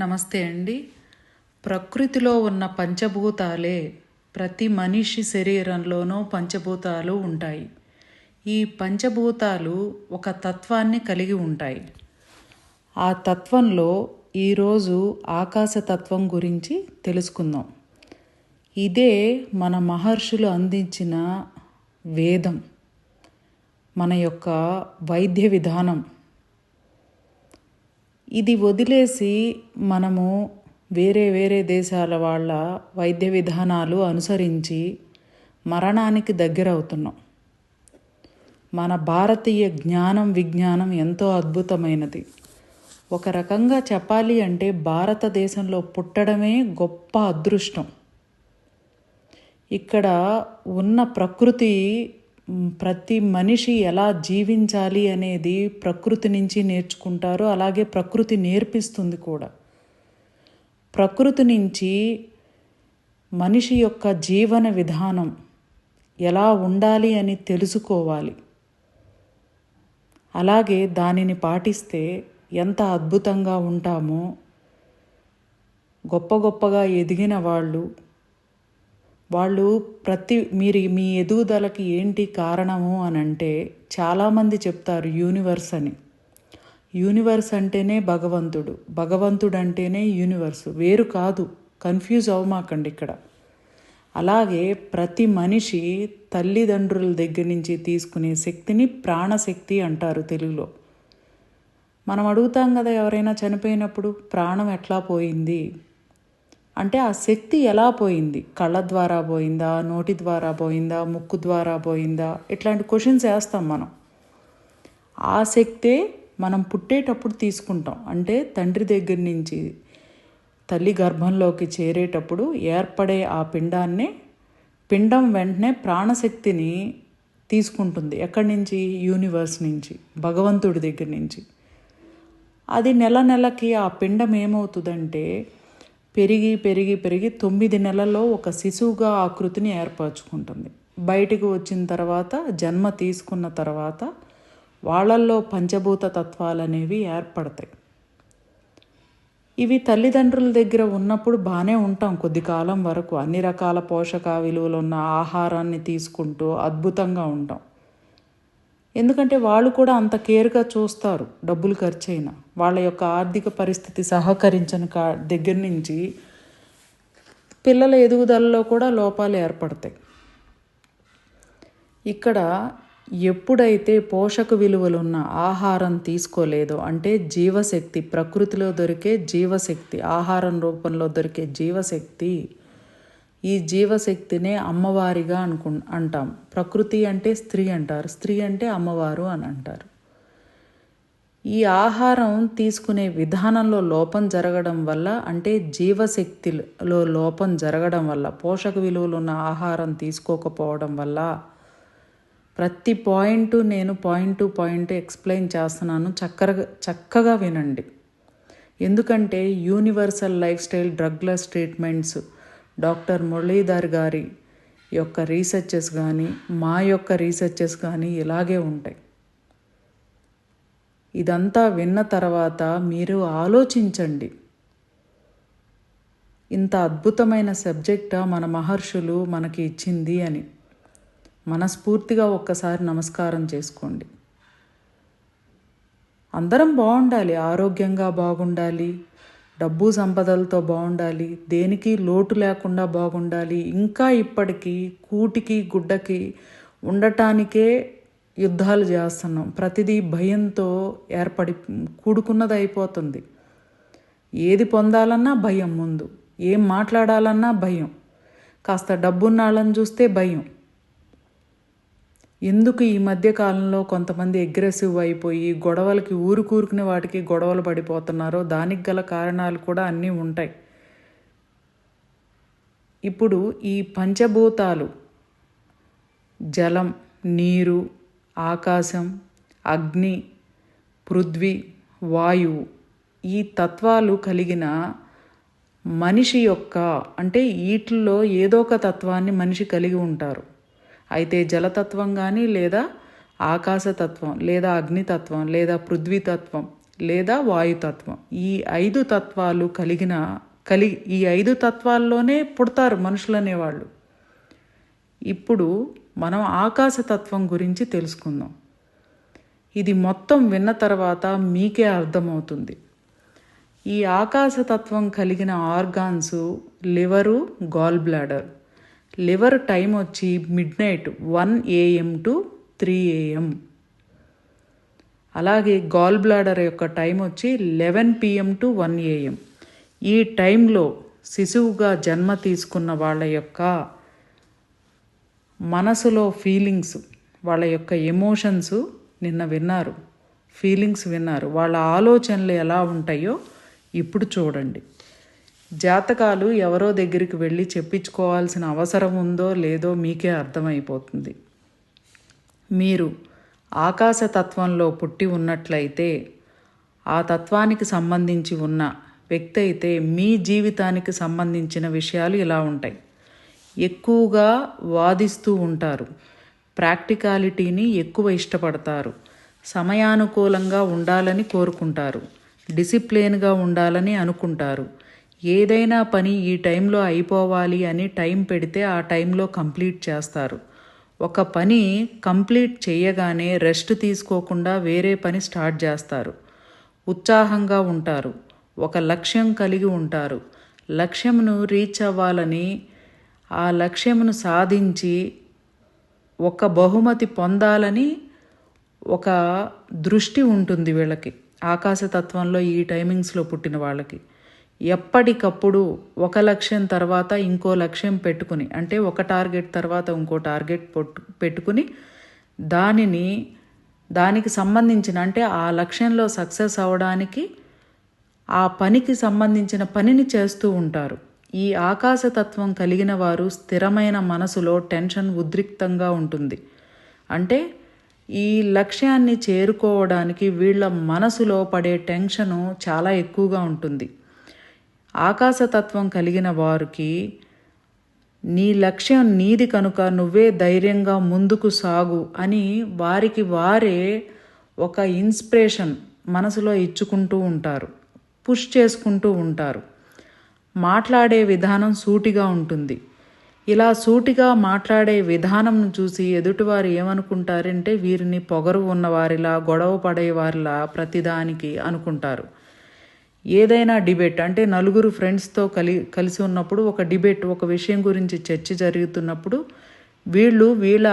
నమస్తే అండి. ప్రకృతిలో ఉన్న పంచభూతాలే ప్రతి మనిషి శరీరంలోనూ పంచభూతాలు ఉంటాయి. ఈ పంచభూతాలు ఒక తత్వాన్ని కలిగి ఉంటాయి. ఆ తత్వంలో ఈరోజు ఆకాశతత్వం గురించి తెలుసుకుందాం. ఇదే మన మహర్షులు అందించిన వేదం, మన యొక్క వైద్య విధానం. ఇది వదిలేసి మనము వేరే దేశాల వాళ్ళ వైద్య విధానాలు అనుసరించి మరణానికి దగ్గరవుతున్నాం. మన భారతీయ జ్ఞానం విజ్ఞానం ఎంతో అద్భుతమైనది. ఒక రకంగా చెప్పాలి అంటే భారతదేశంలో పుట్టడమే గొప్ప అదృష్టం. ఇక్కడ ఉన్న ప్రతి మనిషి ఎలా జీవించాలి అనేది ప్రకృతి నుంచి నేర్చుకుంటారు. అలాగే ప్రకృతి నేర్పిస్తుంది కూడా. ప్రకృతి నుంచి మనిషి యొక్క జీవన విధానం ఎలా ఉండాలి అని తెలుసుకోవాలి. అలాగే దానిని పాటిస్తే ఎంత అద్భుతంగా ఉంటామో. గొప్పగా ఎదిగిన వాళ్ళు మీ ఎదుగుదలకి ఏంటి కారణము అని అంటే చాలామంది చెప్తారు యూనివర్స్ అని. యూనివర్స్ అంటేనే భగవంతుడు అంటేనే యూనివర్స్, వేరు కాదు. కన్ఫ్యూజ్ అవ్వమాకండి ఇక్కడ. అలాగే ప్రతి మనిషి తల్లిదండ్రుల దగ్గర నుంచి తీసుకునే శక్తిని ప్రాణశక్తి అంటారు తెలుగులో. మనం అడుగుతాం కదా, ఎవరైనా చనిపోయినప్పుడు ప్రాణం ఎట్లా పోయింది అంటే ఆ శక్తి ఎలా పోయింది? కళ్ళ ద్వారా పోయిందా, నోటి ద్వారా పోయిందా, ముక్కు ద్వారా పోయిందా? ఇట్లాంటి క్వశ్చన్స్ వేస్తాం మనం. ఆ శక్తే మనం పుట్టేటప్పుడు తీసుకుంటాం. అంటే తండ్రి దగ్గర నుంచి తల్లి గర్భంలోకి చేరేటప్పుడు ఏర్పడే ఆ పిండం వెంటనే ప్రాణశక్తిని తీసుకుంటుంది. ఎక్కడి నుంచి? యూనివర్స్ నుంచి, భగవంతుడి దగ్గర నుంచి. అది నెలకి ఆ పిండం ఏమవుతుందంటే పెరిగి 9 నెలల్లో ఒక శిశువుగా ఆకృతిని ఏర్పరచుకుంటుంది. బయటకు వచ్చిన తర్వాత, జన్మ తీసుకున్న తర్వాత వాళ్ళల్లో పంచభూత తత్వాలు అనేవి ఏర్పడతాయి. ఇవి తల్లిదండ్రుల దగ్గర ఉన్నప్పుడు బాగానే ఉంటాం కొద్ది కాలం వరకు. అన్ని రకాల పోషక విలువలు ఉన్న ఆహారాన్ని తీసుకుంటూ అద్భుతంగా ఉంటాం. ఎందుకంటే వాళ్ళు కూడా అంత కేర్గా చూస్తారు. డబ్బులు ఖర్చయినా వాళ్ళ యొక్క ఆర్థిక పరిస్థితి సహకరించిన దగ్గర నుంచి పిల్లల ఎదుగుదలలో కూడా లోపాలు ఏర్పడతాయి. ఇక్కడ ఎప్పుడైతే పోషక విలువలున్న ఆహారం తీసుకోలేదో, అంటే జీవశక్తి, ప్రకృతిలో దొరికే జీవశక్తి, ఆహారం రూపంలో దొరికే జీవశక్తి, ఈ జీవశక్తినే అమ్మవారిగా అంటాం. ప్రకృతి అంటే స్త్రీ అంటారు, స్త్రీ అంటే అమ్మవారు అని అంటారు. ఈ ఆహారం తీసుకునే విధానంలో లోపం జరగడం వల్ల, అంటే జీవశక్తిలో లోపం జరగడం వల్ల, పోషక విలువలు ఉన్న ఆహారం తీసుకోకపోవడం వల్ల, ప్రతి పాయింట్ నేను పాయింట్ ఎక్స్ప్లెయిన్ చేస్తున్నాను. చక్కగా వినండి. ఎందుకంటే universal lifestyle drugless treatments doctor Muralidhar గారి యొక్క రీసెర్చెస్ కానీ, మా యొక్క రీసెర్చెస్ కానీ ఇలాగే ఉంటాయి. ఇదంతా విన్న తర్వాత మీరు ఆలోచించండి, ఇంత అద్భుతమైన సబ్జెక్టా మన మహర్షులు మనకి ఇచ్చింది అని. మనస్ఫూర్తిగా ఒక్కసారి నమస్కారం చేసుకోండి. అందరం బాగుండాలి, ఆరోగ్యంగా బాగుండాలి, డబ్బు సంపదలతో బాగుండాలి, దేనికి లోటు లేకుండా బాగుండాలి. ఇంకా ఇప్పటికీ కూటికి గుడ్డకి ఉండటానికే యుద్ధాలు చేస్తున్నాం. ప్రతిదీ భయంతో కూడుకున్నది అయిపోతుంది. ఏది పొందాలన్నా భయం, ముందు ఏం మాట్లాడాలన్నా భయం, కాస్త డబ్బున్న వాళ్ళని చూస్తే భయం. ఎందుకు ఈ మధ్య కాలంలో కొంతమంది అగ్రెసివ్ అయిపోయి గొడవలకి ఊరుకునే వాటికి గొడవలు పడిపోతున్నారో దానికి గల కారణాలు కూడా అన్నీ ఉంటాయి. ఇప్పుడు ఈ పంచభూతాలు, జలం, నీరు, ఆకాశం, అగ్ని, పృథ్వీ, వాయువు, ఈ తత్వాలు కలిగిన మనిషి యొక్క, అంటే వీటిల్లో ఏదో ఒక తత్వాన్ని మనిషి కలిగి ఉంటారు. అయితే జలతత్వం కానీ, లేదా ఆకాశతత్వం, లేదా అగ్నితత్వం, లేదా పృథ్వీతత్వం, లేదా వాయుతత్వం. ఈ 5 తత్వాలు ఈ 5 తత్వాల్లోనే పుడతారు మనుషులు అనేవాళ్ళు. ఇప్పుడు మనం ఆకాశతత్వం గురించి తెలుసుకుందాం. ఇది మొత్తం విన్న తర్వాత మీకే అర్థమవుతుంది. ఈ ఆకాశతత్వం కలిగిన organs liver, gall bladder. Liver time వచ్చి midnight 1 AM to 3 AM. అలాగే గాల్ బ్లాడర్ యొక్క టైం వచ్చి 11 PM to 1 AM. ఈ టైంలో శిశువుగా జన్మ తీసుకున్న వాళ్ళ యొక్క మనసులో ఫీలింగ్స్, వాళ్ళ యొక్క ఎమోషన్స్ నిన్న విన్నారు, ఫీలింగ్స్ విన్నారు. వాళ్ళ ఆలోచనలు ఎలా ఉంటాయో ఇప్పుడు చూడండి. జాతకాలు ఎవరో దగ్గరికి వెళ్ళి చెప్పించుకోవాల్సిన అవసరం ఉందో లేదో మీకే అర్థమైపోతుంది. మీరు ఆకాశతత్వంలో పుట్టి ఉన్నట్లయితే, ఆ తత్వానికి సంబంధించి ఉన్న వ్యక్తి అయితే మీ జీవితానికి సంబంధించిన విషయాలు ఇలా ఉంటాయి. ఎక్కువగా వాదిస్తూ ఉంటారు, ప్రాక్టికాలిటీని ఎక్కువ ఇష్టపడతారు, సమయానుకూలంగా ఉండాలని కోరుకుంటారు, డిసిప్లిన్గా ఉండాలని అనుకుంటారు, ఏదైనా పని ఈ టైంలో అయిపోవాలి అని టైం పెడితే ఆ టైంలో కంప్లీట్ చేస్తారు. ఒక పని కంప్లీట్ చేయగానే రెస్ట్ తీసుకోకుండా వేరే పని స్టార్ట్ చేస్తారు. ఉత్సాహంగా ఉంటారు, ఒక లక్ష్యం కలిగి ఉంటారు, లక్ష్యంను రీచ్ అవ్వాలని, ఆ లక్ష్యంను సాధించి ఒక బహుమతి పొందాలని ఒక దృష్టి ఉంటుంది వీళ్ళకి. ఆకాశతత్వంలో ఈ టైమింగ్స్లో పుట్టిన వాళ్ళకి ఎప్పటికప్పుడు ఒక లక్ష్యం తర్వాత ఇంకో లక్ష్యం పెట్టుకుని, అంటే ఒక టార్గెట్ తర్వాత ఇంకో టార్గెట్ పెట్టుకుని దానికి సంబంధించిన, అంటే ఆ లక్ష్యంలో సక్సెస్ అవ్వడానికి ఆ పనికి సంబంధించిన పనిని చేస్తూ ఉంటారు. ఈ ఆకాశతత్వం కలిగిన వారు స్థిరమైన మనసులో టెన్షన్ ఉద్రిక్తంగా ఉంటుంది. అంటే ఈ లక్ష్యాన్ని చేరుకోవడానికి వీళ్ళ మనసులో పడే టెన్షను చాలా ఎక్కువగా ఉంటుంది. ఆకాశతత్వం కలిగిన వారికి నీ లక్ష్యం నీది కనుక నువ్వే ధైర్యంగా ముందుకు సాగు అని వారికి వారే ఒక ఇన్స్పిరేషన్ మనసులో ఇచ్చుకుంటూ ఉంటారు, పుష్ చేసుకుంటూ ఉంటారు. మాట్లాడే విధానం సూటిగా ఉంటుంది. ఇలా సూటిగా మాట్లాడే విధానంను చూసి ఎదుటివారు ఏమనుకుంటారంటే వీరిని పొగరు ఉన్నవారిలా, గొడవ పడేవారిలా ప్రతిదానికి అనుకుంటారు. ఏదైనా డిబేట్, అంటే నలుగురు ఫ్రెండ్స్తో కలిసి ఉన్నప్పుడు ఒక డిబేట్, ఒక విషయం గురించి చర్చ జరుగుతున్నప్పుడు వీళ్ళ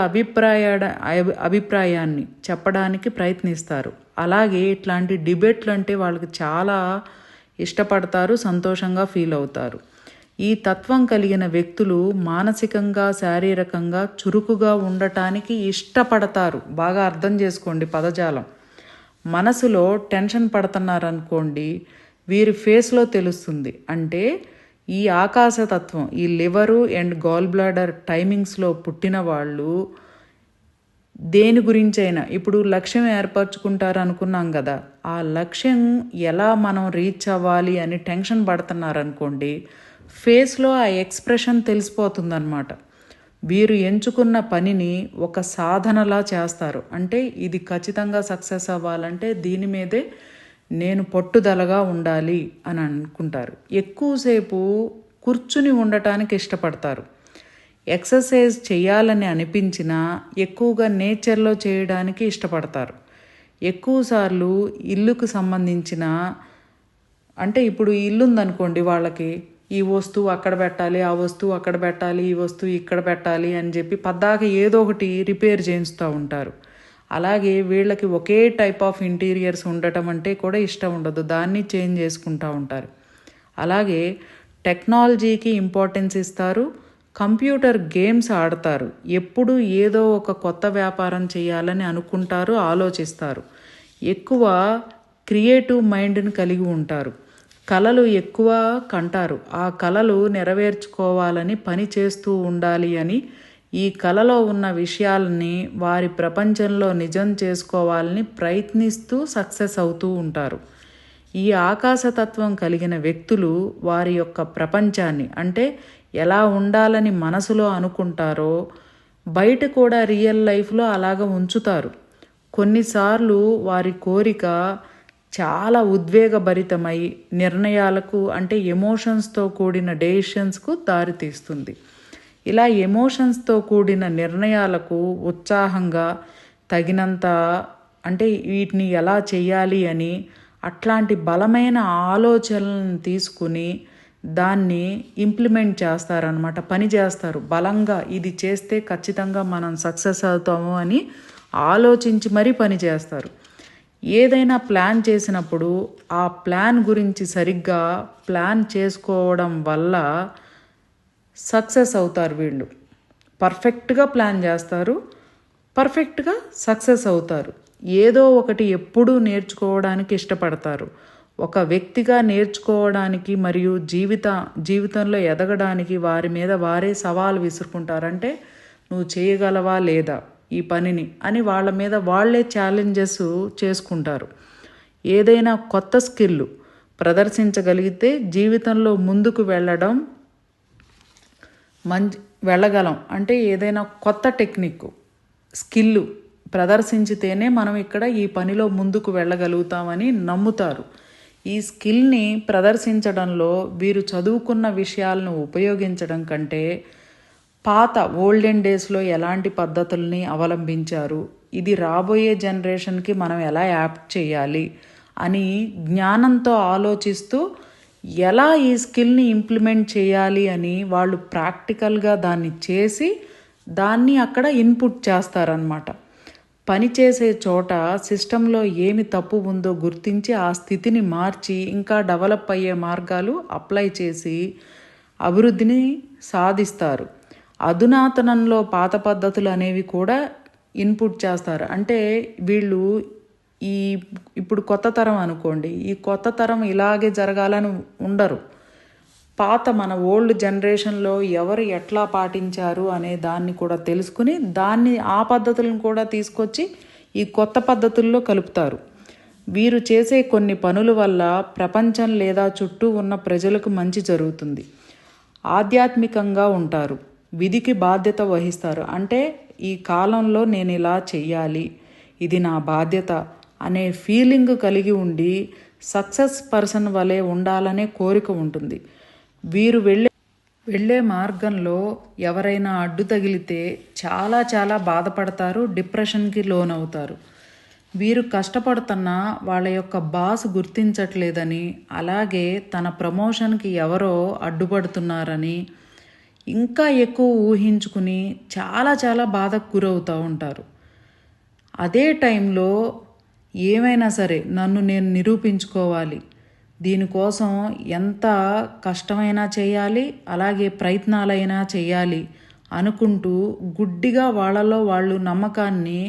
అభిప్రాయాన్ని చెప్పడానికి ప్రయత్నిస్తారు. అలాగే ఇట్లాంటి డిబేట్లు అంటే వాళ్ళకి చాలా ఇష్టపడతారు, సంతోషంగా ఫీల్ అవుతారు. ఈ తత్వం కలిగిన వ్యక్తులు మానసికంగా, శారీరకంగా చురుకుగా ఉండటానికి ఇష్టపడతారు. బాగా అర్థం చేసుకోండి పదజాలం. మనసులో టెన్షన్ పడుతున్నారనుకోండి, వీరి ఫేస్లో తెలుస్తుంది. అంటే ఈ ఆకాశతత్వం, ఈ లివరు అండ్ గాల్ బ్లాడర్ టైమింగ్స్లో పుట్టిన వాళ్ళు దేని గురించైనా, ఇప్పుడు లక్ష్యం ఏర్పరచుకుంటారు అనుకున్నాం కదా, ఆ లక్ష్యం ఎలా మనం రీచ్ అవ్వాలి అని టెన్షన్ పడుతున్నారనుకోండి, ఫేస్లో ఆ ఎక్స్ప్రెషన్ తెలిసిపోతుందన్నమాట. వీరు ఎంచుకున్న పనిని ఒక సాధనలా చేస్తారు. అంటే ఇది ఖచ్చితంగా సక్సెస్ అవ్వాలంటే దీని మీదే నేను పట్టుదలగా ఉండాలి అని అనుకుంటారు. ఎక్కువసేపు కూర్చుని ఉండటానికి ఇష్టపడతారు. ఎక్సర్సైజ్ చేయాలని అనిపించినా ఎక్కువగా నేచర్లో చేయడానికి ఇష్టపడతారు. ఎక్కువసార్లు ఇల్లుకు సంబంధించిన, అంటే ఇప్పుడు ఇల్లు ఉందనుకోండి, వాళ్ళకి ఈ వస్తువు అక్కడ పెట్టాలి, ఆ వస్తువు అక్కడ పెట్టాలి, ఈ వస్తువు ఇక్కడ పెట్టాలి అని చెప్పి పద్దాక ఏదో ఒకటి రిపేర్ చేయిస్తూ ఉంటారు. అలాగే వీళ్ళకి ఒకే టైప్ ఆఫ్ ఇంటీరియర్స్ ఉండటం అంటే కూడా ఇష్టం ఉండదు, దాన్ని చేంజ్ చేసుకుంటూ ఉంటారు. అలాగే టెక్నాలజీకి ఇంపార్టెన్స్ ఇస్తారు, కంప్యూటర్ గేమ్స్ ఆడతారు, ఎప్పుడు ఏదో ఒక కొత్త వ్యాపారం చేయాలని అనుకుంటారు, ఆలోచిస్తారు. ఎక్కువ క్రియేటివ్ మైండ్ని కలిగి ఉంటారు. కలలు ఎక్కువ కంటారు, ఆ కలలు నెరవేర్చుకోవాలని పని చేస్తూ ఉండాలి అని, ఈ కలలో ఉన్న విషయాలని వారి ప్రపంచంలో నిజం చేసుకోవాలని ప్రయత్నిస్తూ సక్సెస్ అవుతూ ఉంటారు. ఈ ఆకాశతత్వం కలిగిన వ్యక్తులు వారి యొక్క ప్రపంచాన్ని, అంటే ఎలా ఉండాలని మనసులో అనుకుంటారో బయట కూడా రియల్ లైఫ్లో అలాగ ఉంచుతారు. కొన్నిసార్లు వారి కోరిక చాలా ఉద్వేగభరితమై నిర్ణయాలకు అంటే ఎమోషన్స్తో కూడిన డెసిషన్స్కు దారితీస్తుంది. ఇలా ఎమోషన్స్తో కూడిన నిర్ణయాలకు ఉత్సాహంగా తగినంత అంటే వీటిని ఎలా చేయాలి అని అట్లాంటి బలమైన ఆలోచనలను తీసుకుని దాన్ని ఇంప్లిమెంట్ చేస్తారనమాట, పని చేస్తారు. బలంగా ఇది చేస్తే ఖచ్చితంగా మనం సక్సెస్ అవుతాము అని ఆలోచించి మరీ పని చేస్తారు. ఏదైనా ప్లాన్ చేసినప్పుడు ఆ ప్లాన్ గురించి సరిగ్గా ప్లాన్ చేసుకోవడం వల్ల సక్సెస్ అవుతారు. వీళ్ళు పర్ఫెక్ట్గా ప్లాన్ చేస్తారు, పర్ఫెక్ట్గా సక్సెస్ అవుతారు. ఏదో ఒకటి ఎప్పుడూ నేర్చుకోవడానికి ఇష్టపడతారు. ఒక వ్యక్తిగా నేర్చుకోవడానికి మరియు జీవితంలో ఎదగడానికి వారి మీద వారే సవాలు విసురుకుంటారంటే నువ్వు చేయగలవా లేదా ఈ పనిని అని వాళ్ళ మీద వాళ్ళే ఛాలెంజెస్ చేసుకుంటారు. ఏదైనా కొత్త స్కిల్ ప్రదర్శించగలిగితే జీవితంలో ముందుకు వెళ్ళగలం. అంటే ఏదైనా కొత్త టెక్నిక్ స్కిల్ ప్రదర్శించితేనే మనం ఇక్కడ ఈ పనిలో ముందుకు వెళ్ళగలుగుతామని నమ్ముతారు. ఈ స్కిల్ని ప్రదర్శించడంలో వీరు చదువుకున్న విషయాలను ఉపయోగించడం కంటే పాత ఓల్డెన్ డేస్లో ఎలాంటి పద్ధతుల్ని అవలంబించారు, ఇది రాబోయే జనరేషన్కి మనం ఎలా యాప్ట్ చేయాలి అని జ్ఞానంతో ఆలోచిస్తూ ఎలా ఈ స్కిల్ని ఇంప్లిమెంట్ చేయాలి అని వాళ్ళు ప్రాక్టికల్గా దాన్ని చేసి దాన్ని అక్కడ ఇన్పుట్ చేస్తారనమాట. పనిచేసే చోట సిస్టంలో ఏమి తప్పు ఉందో గుర్తించి ఆ స్థితిని మార్చి ఇంకా డెవలప్ అయ్యే మార్గాలు అప్లై చేసి అభివృద్ధిని సాధిస్తారు. అధునాతనంలో పాత పద్ధతులు అనేవి కూడా ఇన్పుట్ చేస్తారు. అంటే వీళ్ళు ఇప్పుడు కొత్త తరం అనుకోండి, ఈ కొత్త తరం ఇలాగే జరగాలని ఉండరు. పాత మన ఓల్డ్ జనరేషన్లో ఎవరు ఎట్లా పాటించారు అనే దాన్ని కూడా తెలుసుకుని ఆ పద్ధతులను కూడా తీసుకొచ్చి ఈ కొత్త పద్ధతుల్లో కలుపుతారు. వీరు చేసే కొన్ని పనుల వల్ల ప్రపంచం లేదా చుట్టూ ఉన్న ప్రజలకు మంచి జరుగుతుంది. ఆధ్యాత్మికంగా ఉంటారు, విధికి బాధ్యత వహిస్తారు. అంటే ఈ కాలంలో నేను ఇలా చెయ్యాలి, ఇది నా బాధ్యత అనే ఫీలింగ్ కలిగి ఉండి సక్సెస్ పర్సన్ వలె ఉండాలనే కోరిక ఉంటుంది. వీరు వెళ్ళే మార్గంలో ఎవరైనా అడ్డు తగిలితే చాలా చాలా బాధపడతారు, డిప్రెషన్కి లోనవుతారు. వీరు కష్టపడుతున్న వాళ్ళ యొక్క బాస్ గుర్తించట్లేదని, అలాగే తన ప్రమోషన్కి ఎవరో అడ్డుపడుతున్నారని ఇంకా ఎక్కువ ఊహించుకుని చాలా చాలా బాధకు గురవుతూ ఉంటారు. అదే టైంలో ఏమైనా సరే నన్ను నేను నిరూపించుకోవాలి, దీనికోసం ఎంత కష్టమైనా చేయాలి, అలాగే ప్రయత్నాలైనా చేయాలి అనుకుంటూ గుడ్డిగా వాళ్ళలో వాళ్ళు నమ్మకాన్ని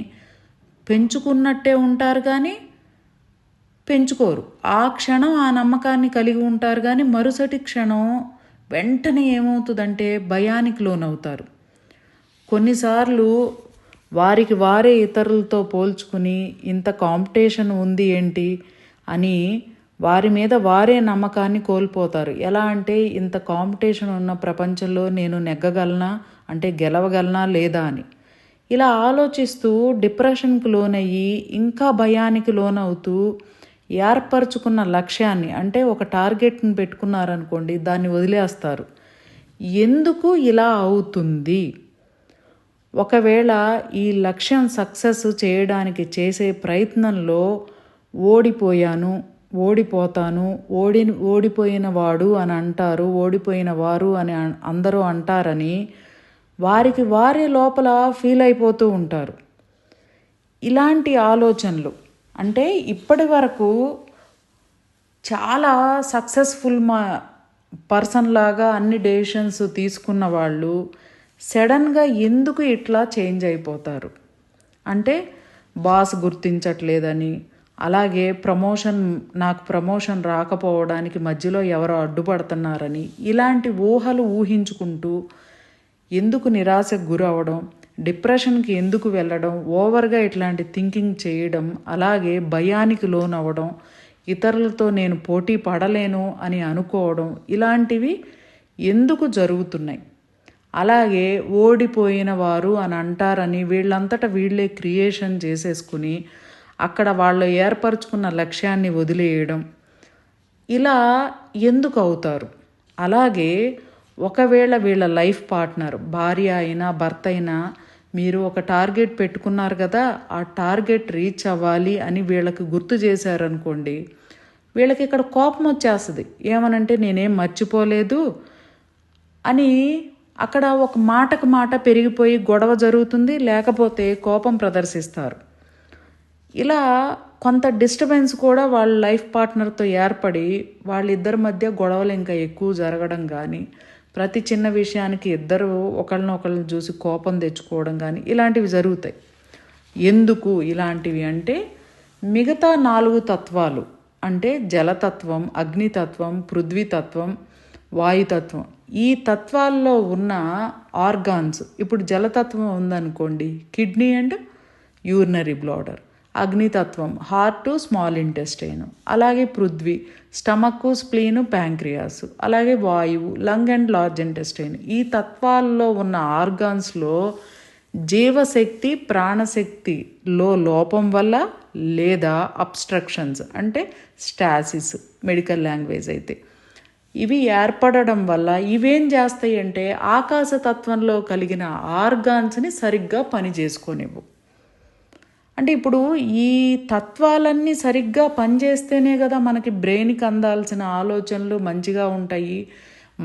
పెంచుకున్నట్టే ఉంటారు కానీ పెంచుకోరు. ఆ క్షణం ఆ నమ్మకాన్ని కలిగి ఉంటారు కానీ మరుసటి క్షణం వెంటనే ఏమవుతుందంటే భయానికి లోనవుతారు. కొన్నిసార్లు వారికి వారే ఇతరులతో పోల్చుకుని ఇంత కాంపిటీషన్ ఉంది ఏంటి అని వారి మీద వారే నమ్మకాన్ని కోల్పోతారు. ఎలా అంటే ఇంత కాంపిటీషన్ ఉన్న ప్రపంచంలో నేను నెగ్గగలనా, అంటే గెలవగలనా లేదా అని ఇలా ఆలోచిస్తూ డిప్రెషన్కి లోనయ్యి ఇంకా భయానికి లోనవుతూ ఏర్పరచుకున్న లక్ష్యాన్ని అంటే ఒక టార్గెట్ని పెట్టుకున్నారనుకోండి, దాన్ని వదిలేస్తారు. ఎందుకు ఇలా అవుతుంది? ఒకవేళ ఈ లక్ష్యం సక్సెస్ చేయడానికి చేసే ప్రయత్నంలో ఓడిపోతాను, ఓడిపోయిన వాడు అని అంటారు, ఓడిపోయిన వారు అని అందరూ అంటారని వారికి వారి లోపల ఫీల్ అయిపోతూ ఉంటారు. ఇలాంటి ఆలోచనలు అంటే ఇప్పటి వరకు చాలా సక్సెస్ఫుల్ పర్సన్ లాగా అన్ని డెసిషన్స్ తీసుకున్న వాళ్ళు సడన్గా ఎందుకు ఇట్లా చేంజ్ అయిపోతారు? అంటే బాస్ గుర్తించట్లేదని, అలాగే నాకు ప్రమోషన్ రాకపోవడానికి మధ్యలో ఎవరో అడ్డుపడుతున్నారని ఇలాంటి ఊహలు ఊహించుకుంటూ ఎందుకు నిరాశకు గురవడం, డిప్రెషన్కి ఎందుకు వెళ్ళడం, ఓవర్గా ఇట్లాంటి థింకింగ్ చేయడం, అలాగే భయానికి లోనవ్వడం, ఇతరులతో నేను పోటీ పడలేను అని అనుకోవడం, ఇలాంటివి ఎందుకు జరుగుతున్నాయి? అలాగే ఓడిపోయిన వారు అని అంటారని వీళ్ళంతటా వీళ్ళే క్రియేషన్ చేసేసుకుని అక్కడ వాళ్ళు ఏర్పరచుకున్న లక్ష్యాన్ని వదిలేయడం, ఇలా ఎందుకు అవుతారు? అలాగే ఒకవేళ వీళ్ళ లైఫ్ పార్ట్నర్, భార్య అయినా భర్త అయినా, మీరు ఒక టార్గెట్ పెట్టుకున్నారు కదా, ఆ టార్గెట్ రీచ్ అవ్వాలి అని వీళ్ళకి గుర్తు చేశారనుకోండి, వీళ్ళకి ఇక్కడ కోపం వచ్చేస్తుంది. ఏమనంటే నేనేం మర్చిపోలేదు అని అక్కడ ఒక మాటకు మాట పెరిగిపోయి గొడవ జరుగుతుంది, లేకపోతే కోపం ప్రదర్శిస్తారు. ఇలా కొంత డిస్టర్బెన్స్ కూడా వాళ్ళ లైఫ్ పార్ట్నర్తో ఏర్పడి వాళ్ళిద్దరి మధ్య గొడవలు ఇంకా ఎక్కువ జరగడం కానీ, ప్రతి చిన్న విషయానికి ఇద్దరు ఒకళ్ళని చూసి కోపం తెచ్చుకోవడం కానీ ఇలాంటివి జరుగుతాయి. ఎందుకు ఇలాంటివి అంటే, మిగతా 4 తత్వాలు అంటే జలతత్వం, అగ్నితత్వం, పృథ్వీతత్వం, వాయుతత్వం, ఈ తత్వాల్లో ఉన్న ఆర్గాన్స్, ఇప్పుడు జలతత్వం ఉందనుకోండి, కిడ్నీ అండ్ యూరినరీ బ్లాడర్. అగ్నితత్వం హార్ట్, స్మాల్ ఇంటెస్టైన్. అలాగే పృథ్వీ స్టమక్, స్ప్లీను, ప్యాంక్రియాస్. అలాగే వాయువు లంగ్ అండ్ లార్జ్ ఇంటెస్టైన్. ఈ తత్వాల్లో ఉన్న ఆర్గాన్స్లో జీవశక్తి, ప్రాణశక్తిలో లోపం వల్ల లేదా అబ్స్ట్రక్షన్స్ అంటే స్టాసిస్ మెడికల్ లాంగ్వేజ్ అయితే, ఇవి ఏర్పడడం వల్ల ఇవేం చేస్తాయి అంటే ఆకాశతత్వంలో కలిగిన ఆర్గాన్స్ని సరిగ్గా పని చేసుకోనివ్వు. అంటే ఇప్పుడు ఈ తత్వాలన్నీ సరిగ్గా పనిచేస్తేనే కదా మనకి బ్రెయిన్కి అందాల్సిన ఆలోచనలు మంచిగా ఉంటాయి,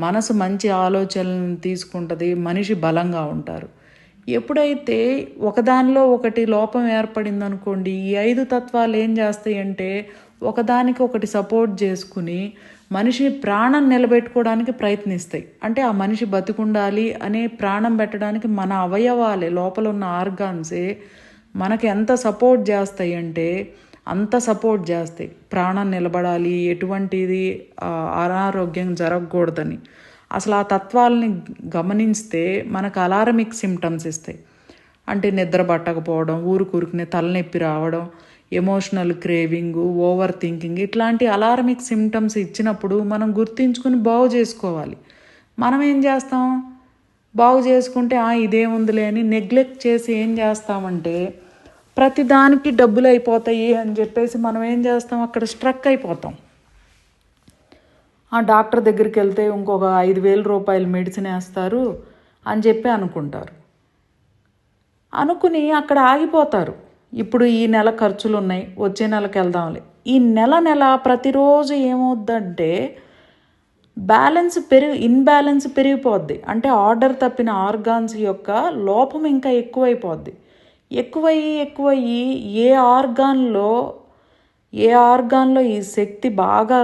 మనసు మంచి ఆలోచనలను తీసుకుంటుంది, మనిషి బలంగా ఉంటారు. ఎప్పుడైతే ఒకదానిలో ఒకటి లోపం ఏర్పడిందనుకోండి, ఈ 5 తత్వాలు ఏం చేస్తాయి అంటే ఒకదానికి ఒకటి సపోర్ట్ చేసుకుని మనిషి ప్రాణం నిలబెట్టుకోవడానికి ప్రయత్నిస్తాయి. అంటే ఆ మనిషి బతికుండాలి అనే ప్రాణం పెట్టడానికి మన అవయవాలే, లోపల ఉన్న ఆర్గాన్సే మనకి ఎంత సపోర్ట్ చేస్తాయి అంటే అంత సపోర్ట్ చేస్తాయి. ప్రాణం నిలబడాలి, ఎటువంటిది అనారోగ్యం జరగకూడదని. అసలు ఆ తత్వాలని గమనిస్తే మనకు అలారమిక్ సిమ్టమ్స్ ఇస్తాయి. అంటే నిద్ర పట్టకపోవడం, ఊరుకునే తలనొప్పి రావడం, ఎమోషనల్ క్రేవింగు, ఓవర్ థింకింగ్, ఇట్లాంటి అలారమిక్ సిమ్టమ్స్ ఇచ్చినప్పుడు మనం గుర్తించుకుని బాగు చేసుకోవాలి. మనం ఏం చేస్తాం, బాగు చేసుకుంటే ఇదేముందిలే అని నెగ్లెక్ట్ చేసి ఏం చేస్తామంటే ప్రతిదానికి డబ్బులు అయిపోతాయి అని చెప్పేసి మనం ఏం చేస్తాం, అక్కడ స్ట్రక్ అయిపోతాం. ఆ డాక్టర్ దగ్గరికి వెళ్తే ఇంకొక 5,000 రూపాయలు మెడిసిన్ వేస్తారు అని చెప్పి అనుకుంటారు. అనుకుని అక్కడ ఆగిపోతారు. ఇప్పుడు ఈ నెల ఖర్చులు ఉన్నాయి, వచ్చే నెలకు వెళ్దాంలే. ఈ నెల ప్రతిరోజు ఏమవుద్దంటే ఇన్బ్యాలెన్స్ పెరిగిపోద్ది. అంటే ఆర్డర్ తప్పిన ఆర్గాన్స్ యొక్క లోపం ఇంకా ఎక్కువైపోద్ది. ఎక్కువయ్యి ఏ ఆర్గాన్లో ఈ శక్తి బాగా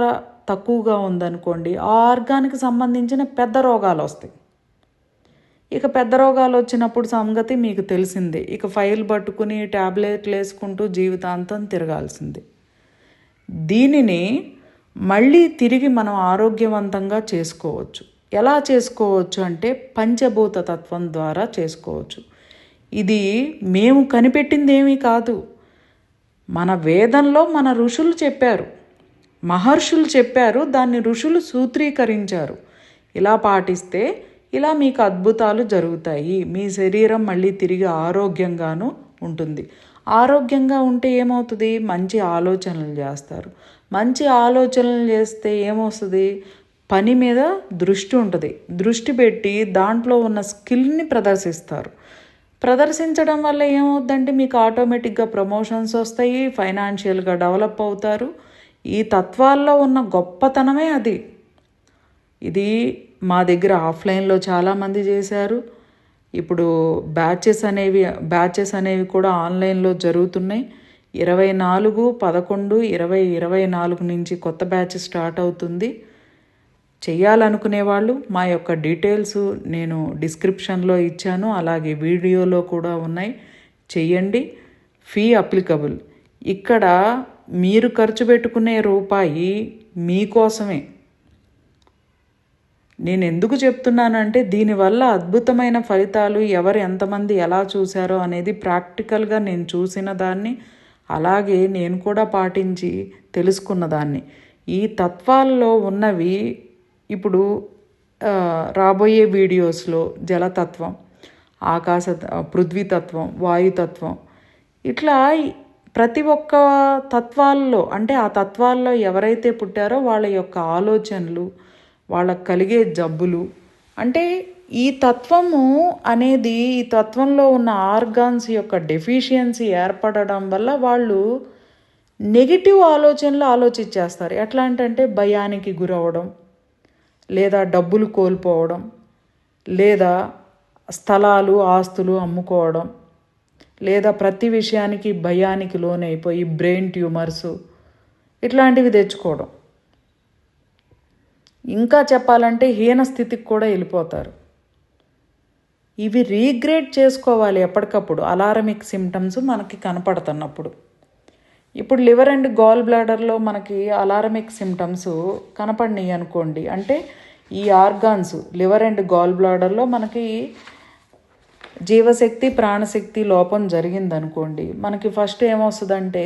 తక్కువగా ఉందనుకోండి, ఆ ఆర్గాన్కి సంబంధించిన పెద్ద రోగాలు వస్తాయి. ఇక పెద్ద రోగాలు వచ్చినప్పుడు సంగతి మీకు తెలిసిందే. ఇక ఫైల్ పట్టుకుని ట్యాబ్లెట్లు వేసుకుంటూ జీవితాంతం తిరగాల్సిందే. దీనిని మళ్ళీ తిరిగి మనం ఆరోగ్యవంతంగా చేసుకోవచ్చు. ఎలా చేసుకోవచ్చు అంటే పంచభూత తత్వం ద్వారా చేసుకోవచ్చు. ఇది మేము కనిపెట్టింది ఏమీ కాదు. మన వేదంలో మన ఋషులు చెప్పారు, మహర్షులు చెప్పారు, దాన్ని ఋషులు సూత్రీకరించారు. ఇలా పాటిస్తే ఇలా మీకు అద్భుతాలు జరుగుతాయి. మీ శరీరం మళ్ళీ తిరిగి ఆరోగ్యంగాను ఉంటుంది. ఆరోగ్యంగా ఉంటే ఏమవుతుంది, మంచి ఆలోచనలు చేస్తారు. మంచి ఆలోచనలు చేస్తే ఏమొస్తుంది, పని మీద దృష్టి ఉంటుంది. దృష్టి పెట్టి దాంట్లో ఉన్న స్కిల్ని ప్రదర్శించడం వల్ల ఏమవుద్దంటే మీకు ఆటోమేటిక్గా ప్రమోషన్స్ వస్తాయి, ఫైనాన్షియల్గా డెవలప్ అవుతారు. ఈ తత్వాల్లో ఉన్న గొప్పతనమే అది. ఇది మా దగ్గర ఆఫ్లైన్లో చాలామంది చేశారు. ఇప్పుడు బ్యాచెస్ అనేవి కూడా ఆన్లైన్లో జరుగుతున్నాయి. 24/11/2024 నుంచి కొత్త బ్యాచ్ స్టార్ట్ అవుతుంది. చెయ్యాలనుకునే వాళ్ళు మా యొక్క డీటెయిల్స్ నేను డిస్క్రిప్షన్లో ఇచ్చాను, అలాగే వీడియోలో కూడా ఉన్నాయి. చెయ్యండి. Fee applicable. ఇక్కడ మీరు ఖర్చు పెట్టుకునే రూపాయి మీకోసమే. నేను ఎందుకు చెప్తున్నానంటే దీనివల్ల అద్భుతమైన ఫలితాలు ఎవరు ఎంతమంది ఎలా చూశారో అనేది ప్రాక్టికల్గా నేను చూసిన దాన్ని, అలాగే నేను కూడా పాటించి తెలుసుకున్న దాన్ని. ఈ తత్వాల్లో ఉన్నవి ఇప్పుడు రాబోయే వీడియోస్లో జలతత్వం, పృథ్వీతత్వం, వాయుతత్వం, ఇట్లా ప్రతి ఒక్క తత్వాల్లో, అంటే ఆ తత్వాల్లో ఎవరైతే పుట్టారో వాళ్ళ యొక్క ఆలోచనలు, వాళ్ళకు కలిగే జబ్బులు, అంటే ఈ తత్వము అనేది, ఈ తత్వంలో ఉన్న ఆర్గాన్స్ యొక్క డెఫిషియన్సీ ఏర్పడడం వల్ల వాళ్ళు నెగిటివ్ ఆలోచనలు ఆలోచించేస్తారు. ఎట్లా అంటే భయానికి గురవడం, లేదా డబ్బులు కోల్పోవడం, లేదా స్థలాలు ఆస్తులు అమ్ముకోవడం, లేదా ప్రతి విషయానికి భయానికి లోనైపోయి బ్రెయిన్ ట్యూమర్స్ ఇట్లాంటివి తెచ్చుకోవడం, ఇంకా చెప్పాలంటే హీన స్థితికి కూడా వెళ్ళిపోతారు. ఇవి రీగ్రేడ్ చేసుకోవాలి ఎప్పటికప్పుడు, అలారమిక్ సిమ్టమ్స్ మనకి కనపడుతున్నప్పుడు. ఇప్పుడు లివర్ అండ్ గాల్ బ్లాడర్లో మనకి అలారమిక్ సిమ్టమ్స్ కనపడినాయి అనుకోండి, అంటే ఈ ఆర్గాన్స్ లివర్ అండ్ గాల్ బ్లాడర్లో మనకి జీవశక్తి ప్రాణశక్తి లోపం జరిగిందనుకోండి, మనకి ఫస్ట్ ఏమొస్తుందంటే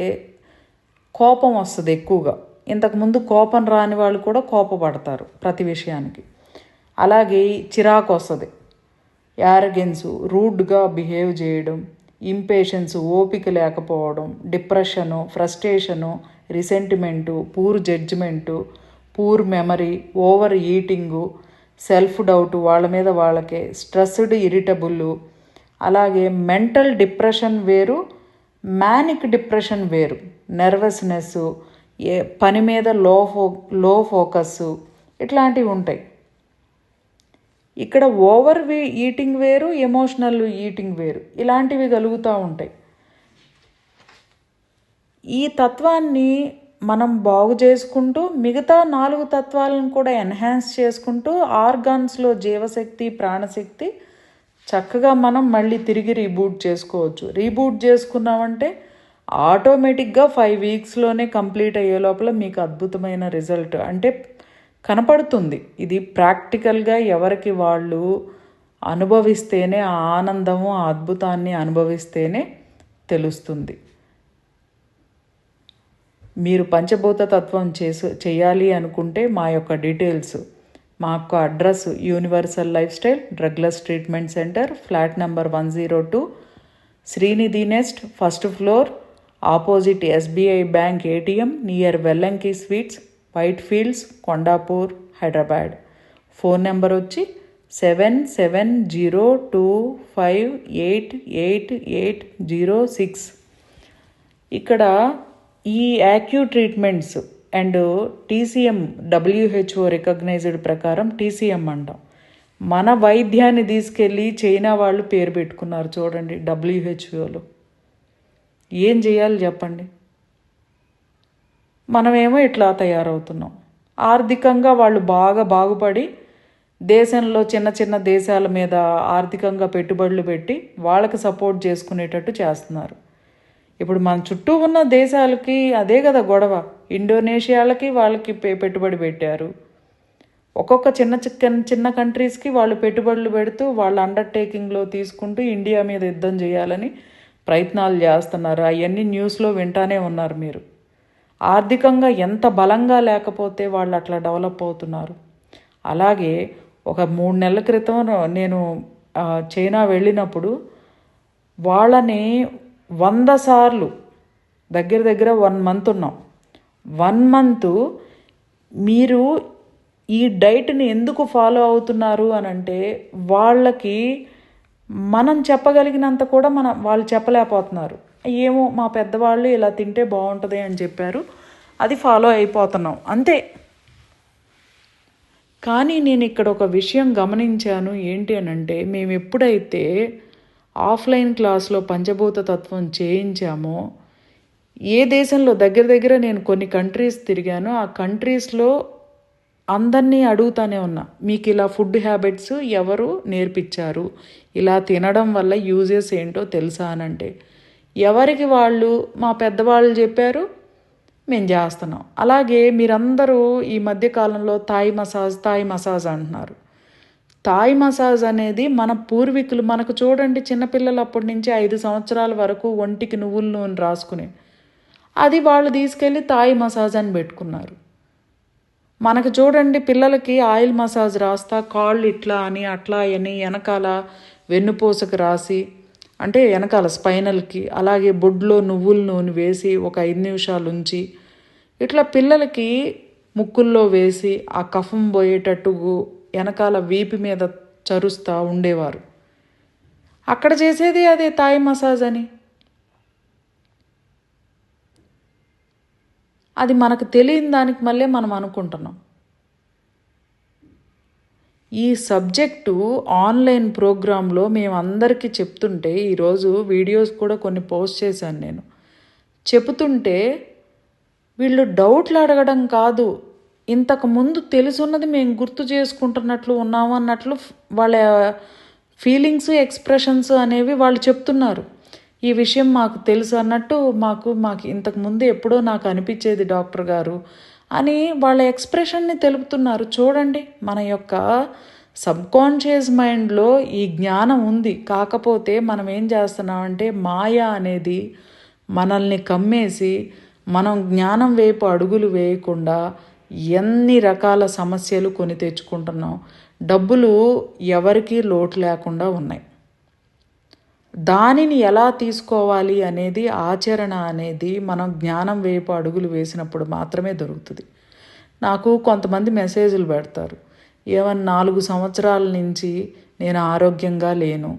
కోపం వస్తుంది ఎక్కువగా. ఇంతకుముందు కోపం రాని వాళ్ళు కూడా కోపపడతారు ప్రతి విషయానికి. అలాగే చిరాకు వస్తుంది, యారగెన్సు, రూడ్గా బిహేవ్ చేయడం, ఇంపేషన్స్, ఓపిక లేకపోవడం, depression, frustration, resentment, poor judgement, poor memory, over eating, self doubt, వాళ్ళ మీద వాళ్ళకే, స్ట్రెస్డ్ ఇరిటబుల్. అలాగే మెంటల్ డిప్రెషన్ వేరు, మ్యానిక్ డిప్రెషన్ వేరు. నర్వస్నెస్, పని మీద లో ఫోకస్ ఇట్లాంటివి ఉంటాయి. ఇక్కడ ఓవర్ ఈటింగ్ వేరు, ఎమోషనల్ ఈటింగ్ వేరు, ఇలాంటివి కలుగుతూ ఉంటాయి. ఈ తత్వాన్ని మనం బాగు చేసుకుంటూ మిగతా 4 తత్వాలను కూడా ఎన్హాన్స్ చేసుకుంటూ ఆర్గాన్స్లో జీవశక్తి ప్రాణశక్తి చక్కగా మనం మళ్ళీ తిరిగి రీబూట్ చేసుకోవచ్చు. రీబూట్ చేసుకున్నామంటే ఆటోమేటిక్గా 5 వీక్స్లోనే కంప్లీట్ అయ్యే లోపల మీకు అద్భుతమైన రిజల్ట్ అంటే కనపడుతుంది. ఇది ప్రాక్టికల్గా ఎవరికి వాళ్ళు అనుభవిస్తేనే ఆ ఆనందము, ఆ అద్భుతాన్ని అనుభవిస్తేనే తెలుస్తుంది. మీరు పంచభూత తత్వం చేయాలి అనుకుంటే మా యొక్క డీటెయిల్స్, మా యొక్క address universal lifestyle drugless treatment centre, flat number 102, Srinidhi nest, first floor, opposite SBI bank ATM, near Vellanki sweets, white fields, Kondapur, Hyderabad. Phone number వచ్చి 7702588806. ఇక్కడ ఈ acu treatments and TCM WHO recognised ప్రకారం TCM అంటాం. మన వైద్యాన్ని తీసుకెళ్ళి చైనా వాళ్ళు పేరు పెట్టుకున్నారు చూడండి WHOలో. ఏం చేయాలి చెప్పండి? మనమేమో ఇట్లా తయారవుతున్నాం. ఆర్థికంగా వాళ్ళు బాగా బాగుపడి దేశంలో చిన్న చిన్న దేశాల మీద ఆర్థికంగా పెట్టుబడులు పెట్టి వాళ్ళకి సపోర్ట్ చేసుకునేటట్టు చేస్తున్నారు. ఇప్పుడు మన చుట్టూ ఉన్న దేశాలకి అదే కదా గొడవ. ఇండోనేషియాలకి వాళ్ళకి పెట్టుబడి పెట్టారు. ఒక్కొక్క చిన్న కంట్రీస్కి వాళ్ళు పెట్టుబడులు పెడుతూ వాళ్ళ అండర్టేకింగ్లో తీసుకుంటూ ఇండియా మీద యుద్ధం చేయాలని ప్రయత్నాలు చేస్తున్నారు. అవన్నీ న్యూస్లో వింటానే ఉన్నారు మీరు. ఆర్థికంగా ఎంత బలంగా లేకపోతే వాళ్ళు అట్లా డెవలప్ అవుతున్నారు. అలాగే ఒక 3 నెలల క్రితం నేను చైనా వెళ్ళినప్పుడు వాళ్ళని 100 సార్లు దగ్గర 1 మంత్ ఉన్నాం. 1 మంత్ మీరు ఈ డైట్ని ఎందుకు ఫాలో అవుతున్నారు అని అంటే వాళ్ళకి మనం చెప్పగలిగినంత కూడా వాళ్ళు చెప్పలేకపోతున్నారు. ఏమో మా పెద్దవాళ్ళు ఇలా తింటే బాగుంటుంది అని చెప్పారు, అది ఫాలో అయిపోతున్నాం అంతే. కానీ నేను ఇక్కడ ఒక విషయం గమనించాను. ఏంటి అని అంటే మేము ఎప్పుడైతే ఆఫ్లైన్ క్లాస్లో పంచభూత తత్వం చేయించామో, ఏ దేశంలో దగ్గర నేను కొన్ని కంట్రీస్ తిరిగాను. ఆ కంట్రీస్లో అందరినీ అడుగుతానే ఉన్నా, మీకు ఇలా ఫుడ్ హ్యాబిట్స్ ఎవరు నేర్పించారు, ఇలా తినడం వల్ల యూజెస్ ఏంటో తెలుసా అని అంటే ఎవరికి వాళ్ళు మా పెద్దవాళ్ళు చెప్పారు, మేము చేస్తున్నాం. అలాగే మీరందరూ ఈ మధ్యకాలంలో థాయ్ మసాజ్ అంటున్నారు. థాయ్ మసాజ్ అనేది మన పూర్వీకులు, మనకు చూడండి చిన్నపిల్లలు అప్పటి నుంచి 5 సంవత్సరాల వరకు ఒంటికి నువ్వుల నూనె రాసుకునే అది వాళ్ళు తీసుకెళ్ళి థాయ్ మసాజ్ అని పెట్టుకున్నారు. మనకు చూడండి పిల్లలకి ఆయిల్ మసాజ్ రాస్తా కాళ్ళు ఇట్లా అని అట్లా అని వెనకాల వెన్నుపూసకు రాసి అంటే వెనకాల స్పైనల్కి, అలాగే బొడ్లో నువ్వుల నూనె వేసి ఒక 5 నిమిషాలు ఉంచి ఇట్లా పిల్లలకి ముక్కుల్లో వేసి ఆ కఫం పోయేటట్టు వెనకాల వీపు మీద చరుస్తూ ఉండేవారు. అక్కడ చేసేది అదే థాయ్ మసాజ్ అని. అది మనకు తెలియని దానికి మళ్ళీ మనం అనుకుంటున్నాం. ఈ సబ్జెక్టు ఆన్లైన్ ప్రోగ్రాంలో మేము అందరికీ చెప్తుంటే, ఈరోజు వీడియోస్ కూడా కొన్ని పోస్ట్ చేశాను నేను. చెబుతుంటే వీళ్ళు డౌట్లు అడగడం కాదు, ఇంతకుముందు తెలుసున్నది మేము గుర్తు చేసుకుంటున్నట్లు ఉన్నాము అన్నట్లు వాళ్ళ ఫీలింగ్స్, ఎక్స్ప్రెషన్స్ అనేవి వాళ్ళు చెప్తున్నారు. ఈ విషయం మాకు తెలుసు అన్నట్టు మాకు ఇంతకుముందు ఎప్పుడో నాకు అనిపించేది డాక్టర్ గారు అని వాళ్ళ ఎక్స్ప్రెషన్ని తెలుపుతున్నారు. చూడండి, మన యొక్క సబ్కాన్షియస్ మైండ్లో ఈ జ్ఞానం ఉంది. కాకపోతే మనం ఏం చేస్తున్నామంటే మాయ అనేది మనల్ని కమ్మేసి మనం జ్ఞానం వైపు అడుగులు వేయకుండా ఎన్ని రకాల సమస్యలు కొని తెచ్చుకుంటున్నాం. డబ్బులు ఎవరికీ లోటు లేకుండా ఉన్నాయి. దానిని ఎలా తీసుకోవాలి అనేది, ఆచరణ అనేది మనం జ్ఞానం వైపు అడుగులు వేసినప్పుడు మాత్రమే దొరుకుతుంది. నాకు కొంతమంది మెసేజ్లు పెడతారు, ఏమన్నా 4 సంవత్సరాల నుంచి నేను ఆరోగ్యంగా లేను,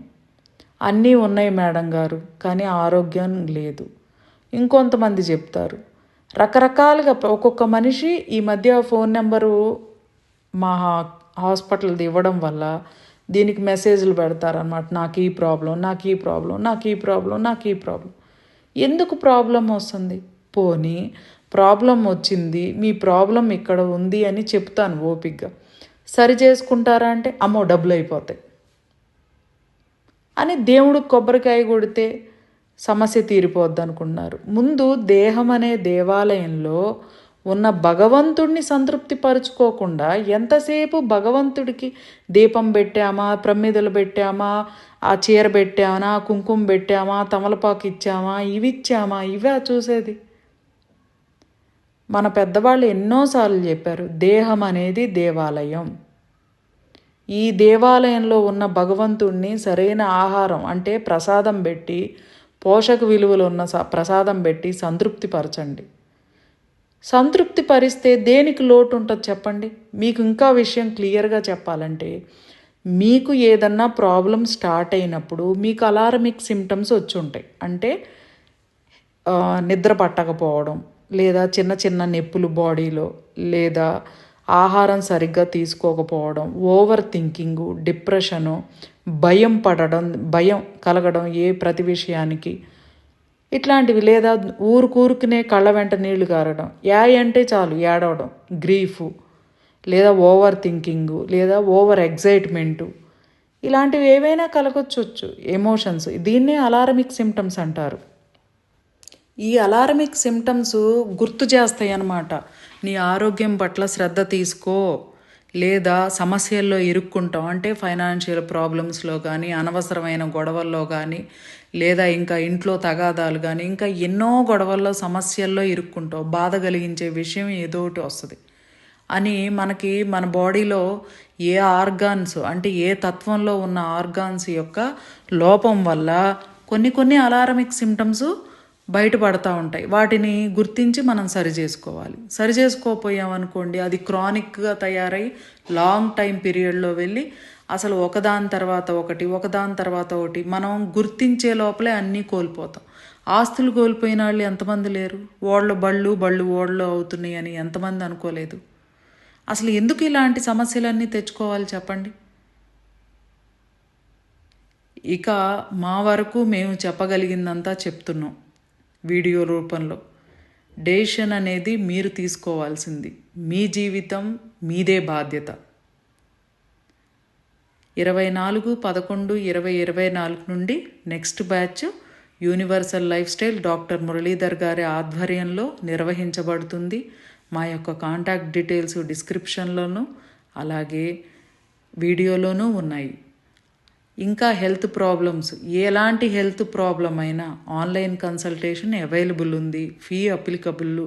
అన్నీ ఉన్నాయి మేడం గారు కానీ ఆరోగ్యం లేదు. ఇంకొంతమంది చెప్తారు రకరకాలుగా. ఒక్కొక్క మనిషి ఈ మధ్య ఫోన్ నెంబరు మా హాస్పిటల్ది ఇవ్వడం వల్ల దీనికి మెసేజ్లు పెడతారనమాట. నాకు ఈ ప్రాబ్లం, నాకు ఈ ప్రాబ్లం, నాకు ఈ ప్రాబ్లం, నాకు ఈ ప్రాబ్లం. ఎందుకు ప్రాబ్లం వస్తుంది? పోనీ ప్రాబ్లం వచ్చింది, మీ ప్రాబ్లం ఇక్కడ ఉంది అని చెప్తాను ఓపికగా. సరి చేసుకుంటారా అంటే అమ్మో డబ్బులు అయిపోతాయి అని దేవుడికి కొబ్బరికాయ కొడితే సమస్య తీరిపోద్ది అనుకున్నారు. ముందు దేహం అనే దేవాలయంలో ఉన్న భగవంతుడిని సంతృప్తి పరుచుకోకుండా ఎంతసేపు భగవంతుడికి దీపం పెట్టామా, ప్రమిదలు పెట్టామా, ఆ చీర పెట్టామా, కుంకుమ పెట్టామా, తమలపాకు ఇచ్చామా, ఇవి ఇచ్చామా, ఇవే చూసేది. మన పెద్దవాళ్ళు ఎన్నోసార్లు చెప్పారు, దేహం అనేది దేవాలయం. ఈ దేవాలయంలో ఉన్న భగవంతుడిని సరైన ఆహారం అంటే ప్రసాదం పెట్టి, పోషక విలువలు ఉన్న ప్రసాదం పెట్టి సంతృప్తి పరచండి. సంతృప్తి పరిస్తే దేనికి లోటు ఉంటుంది చెప్పండి. మీకు ఇంకా విషయం క్లియర్గా చెప్పాలంటే, మీకు ఏదన్నా ప్రాబ్లం స్టార్ట్ అయినప్పుడు మీకు అలారమిక్ సిమ్టమ్స్ వచ్చి ఉంటాయి. అంటే నిద్ర పట్టకపోవడం, లేదా చిన్న చిన్న నొప్పులు బాడీలో, లేదా ఆహారం సరిగ్గా తీసుకోకపోవడం, ఓవర్ థింకింగు, డిప్రెషను, భయం కలగడం ఏ ప్రతి విషయానికి, ఇట్లాంటివి. లేదా ఊరుకూరుకునే కళ్ళ వెంట నీళ్లు గారడం, అంటే చాలు ఏడవడం, గ్రీఫు, లేదా ఓవర్ థింకింగు, లేదా ఓవర్ ఎగ్జైట్మెంటు, ఇలాంటివి ఏవైనా కలగొచ్చు ఎమోషన్స్. దీన్నే అలారమిక్ సిమ్టమ్స్ అంటారు. ఈ అలారమిక్ సిమ్టమ్స్ గుర్తు చేస్తాయి అన్నమాట, నీ ఆరోగ్యం పట్ల శ్రద్ధ తీసుకో, లేదా సమస్యల్లో ఇరుక్కుంటాం. అంటే ఫైనాన్షియల్ ప్రాబ్లమ్స్లో కానీ, అనవసరమైన గొడవల్లో కానీ, లేదా ఇంకా ఇంట్లో తగాదాలు కానీ, ఇంకా ఎన్నో గొడవల్లో సమస్యల్లో ఇరుక్కుంటాం. బాధ కలిగించే విషయం ఏదో ఒకటి వస్తుంది అని మనకి మన బాడీలో ఏ ఆర్గాన్స్ అంటే ఏ తత్వంలో ఉన్న ఆర్గాన్స్ యొక్క లోపం వల్ల కొన్ని అలారమిక్ సిమ్టమ్స్ బయటపడతా ఉంటాయి. వాటిని గుర్తించి మనం సరి చేసుకోవాలి. సరి చేసుకోపోయామనుకోండి, అది క్రానిక్గా తయారై లాంగ్ టైం పీరియడ్లో వెళ్ళి అసలు ఒకదాని తర్వాత ఒకటి మనం గుర్తించే లోపలే అన్నీ కోల్పోతాం. ఆస్తులు కోల్పోయిన వాళ్ళు ఎంతమంది లేరు? బళ్ళు ఓళ్ళు అవుతున్నాయి అని ఎంతమంది అనుకోలేదు? అసలు ఎందుకు ఇలాంటి సమస్యలన్నీ తెచ్చుకోవాలి చెప్పండి? ఇక మా వరకు మేము చెప్పగలిగిందంతా చెప్తున్నాం వీడియో రూపంలో. డెసిషన్ అనేది మీరు తీసుకోవాల్సింది. మీ జీవితం మీదే బాధ్యత. 24/11/2024 నుండి next batch universal life style doctor Muralidhar గారి ఆధ్వర్యంలో నిర్వహించబడుతుంది. మా యొక్క కాంటాక్ట్ డీటెయిల్స్ డిస్క్రిప్షన్లోనూ అలాగే వీడియోలోనూ ఉన్నాయి. ఇంకా హెల్త్ ప్రాబ్లమ్స్, ఎలాంటి హెల్త్ ప్రాబ్లం అయినా ఆన్లైన్ కన్సల్టేషన్ అవైలబుల్ ఉంది. Fee applicable.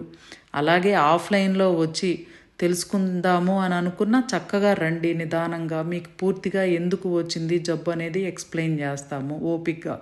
అలాగే ఆఫ్లైన్లో వచ్చి తెలుసుకుందాము అని అనుకున్న చక్కగా రండి. నిదానంగా మీకు పూర్తిగా ఎందుకు వచ్చింది జబ్బు అనేది ఎక్స్ప్లెయిన్ చేస్తాము ఓపికగా.